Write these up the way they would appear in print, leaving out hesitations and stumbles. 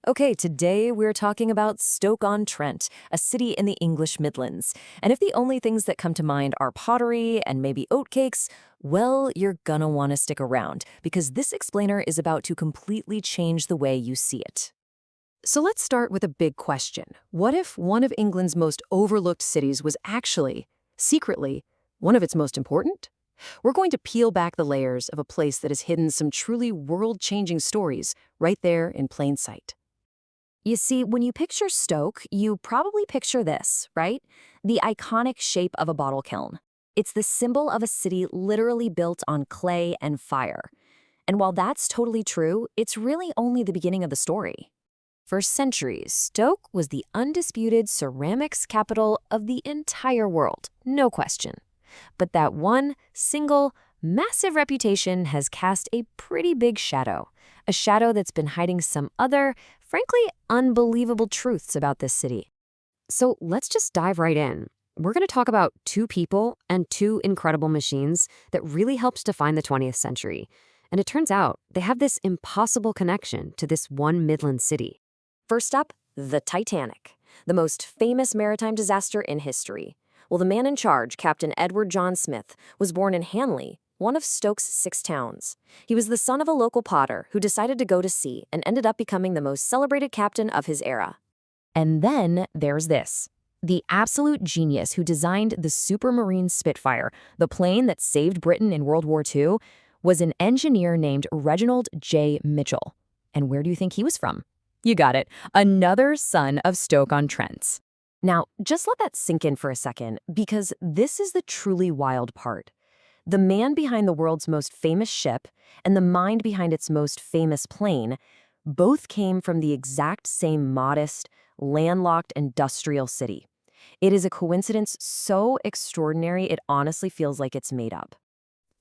Okay, today we're talking about Stoke-on-Trent, a city in the English Midlands. And if the only things that come to mind are pottery and maybe oatcakes, well, you're gonna want to stick around because this explainer is about to completely change the way you see it. So let's start with a big question. What if one of England's most overlooked cities was actually, secretly, one of its most important? We're going to peel back the layers of a place that has hidden some truly world-changing stories right there in plain sight. You see, when you picture Stoke, you probably picture this, right? The iconic shape of a bottle kiln. It's the symbol of a city literally built on clay and fire. And while that's totally true, it's really only the beginning of the story. For centuries, Stoke was the undisputed ceramics capital of the entire world, no question. But that one, single, massive reputation has cast a pretty big shadow. A shadow that's been hiding some other, frankly, unbelievable truths about this city. So let's just dive right in. We're going to talk about two people and two incredible machines that really helped define the 20th century. And it turns out they have this impossible connection to this one Midland city. First up, the Titanic, the most famous maritime disaster in history. Well, the man in charge, Captain Edward John Smith, was born in Hanley, one of Stoke's 6 towns. He was the son of a local potter who decided to go to sea and ended up becoming the most celebrated captain of his era. And then there's this. The absolute genius who designed the Supermarine Spitfire, the plane that saved Britain in World War II, was an engineer named Reginald J. Mitchell. And where do you think he was from? You got it, another son of Stoke-on-Trent. Now, just let that sink in for a second, because this is the truly wild part. The man behind the world's most famous ship and the mind behind its most famous plane both came from the exact same modest, landlocked industrial city. It is a coincidence so extraordinary it honestly feels like it's made up.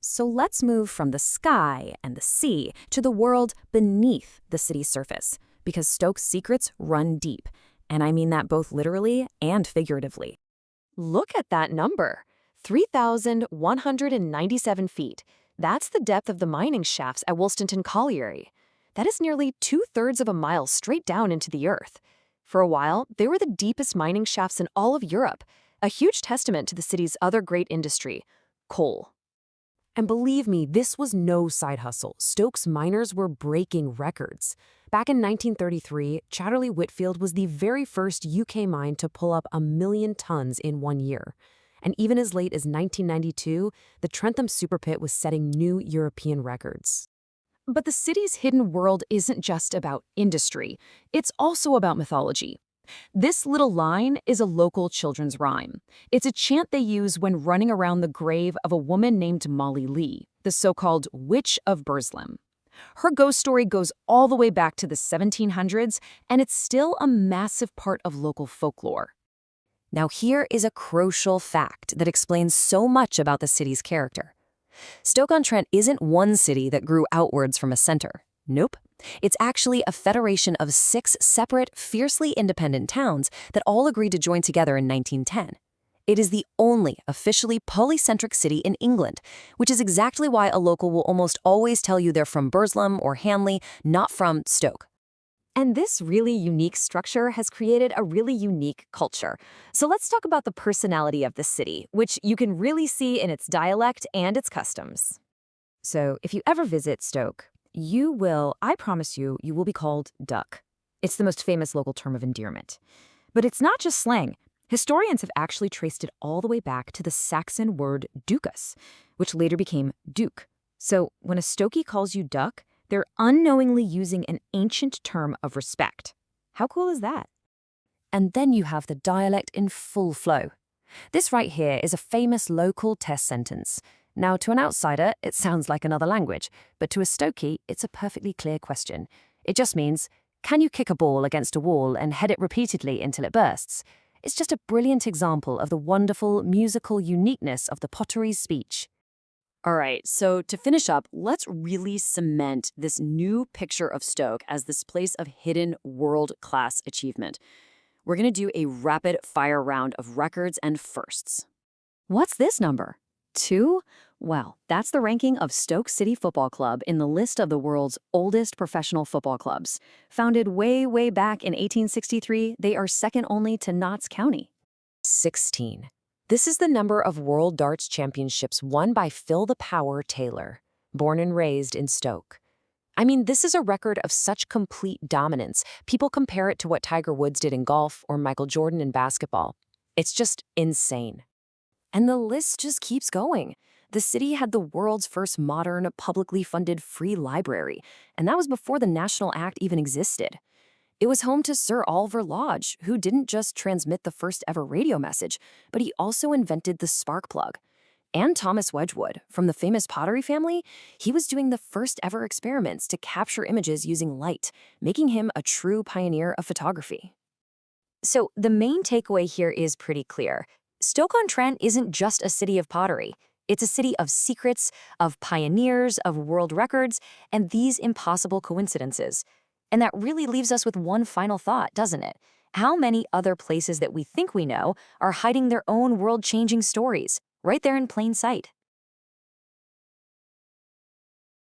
So let's move from the sky and the sea to the world beneath the city's surface, because Stoke's secrets run deep, and I mean that both literally and figuratively. Look at that number. 3,197 feet. That's the depth of the mining shafts at Woolstonton Colliery. That is nearly 2/3 of a mile straight down into the earth. For a while, they were the deepest mining shafts in all of Europe, a huge testament to the city's other great industry, coal. And believe me, this was no side hustle. Stoke's miners were breaking records. Back in 1933, Chatterley Whitfield was the very first UK mine to pull up 1 million tons in 1 year. And even as late as 1992, the Trentham Superpit was setting new European records. But the city's hidden world isn't just about industry. It's also about mythology. This little line is a local children's rhyme. It's a chant they use when running around the grave of a woman named Molly Lee, the so-called Witch of Burslem. Her ghost story goes all the way back to the 1700s, and it's still a massive part of local folklore. Now here is a crucial fact that explains so much about the city's character. Stoke-on-Trent isn't one city that grew outwards from a center. Nope. It's actually a federation of 6 separate, fiercely independent towns that all agreed to join together in 1910. It is the only officially polycentric city in England, which is exactly why a local will almost always tell you they're from Burslem or Hanley, not from Stoke. And this really unique structure has created a really unique culture. So let's talk about the personality of the city, which you can really see in its dialect and its customs. So if you ever visit Stoke, you will, I promise you, you will be called Duck. It's the most famous local term of endearment. But it's not just slang. Historians have actually traced it all the way back to the Saxon word ducus, which later became duke. So when a Stokey calls you Duck, they're unknowingly using an ancient term of respect. How cool is that? And then you have the dialect in full flow. This right here is a famous local test sentence. Now, to an outsider, it sounds like another language, but to a Stokey, it's a perfectly clear question. It just means, can you kick a ball against a wall and head it repeatedly until it bursts? It's just a brilliant example of the wonderful musical uniqueness of the Potteries speech. All right, so to finish up, let's really cement this new picture of Stoke as this place of hidden world-class achievement. We're going to do a rapid-fire round of records and firsts. What's this number? 2? Well, that's the ranking of Stoke City Football Club in the list of the world's oldest professional football clubs. Founded way, way back in 1863, they are second only to Notts County. 16. This is the number of World Darts Championships won by Phil the Power Taylor, born and raised in Stoke. I mean, this is a record of such complete dominance. People compare it to what Tiger Woods did in golf or Michael Jordan in basketball. It's just insane. And the list just keeps going. The city had the world's first modern, publicly funded free library, and that was before the National Act even existed. It was home to Sir Oliver Lodge, who didn't just transmit the first ever radio message, but he also invented the spark plug. And Thomas Wedgwood, from the famous Pottery family, he was doing the first ever experiments to capture images using light, making him a true pioneer of photography. So the main takeaway here is pretty clear. Stoke-on-Trent isn't just a city of pottery. It's a city of secrets, of pioneers, of world records, and these impossible coincidences. And that really leaves us with one final thought, doesn't it? How many other places that we think we know are hiding their own world-changing stories, right there in plain sight?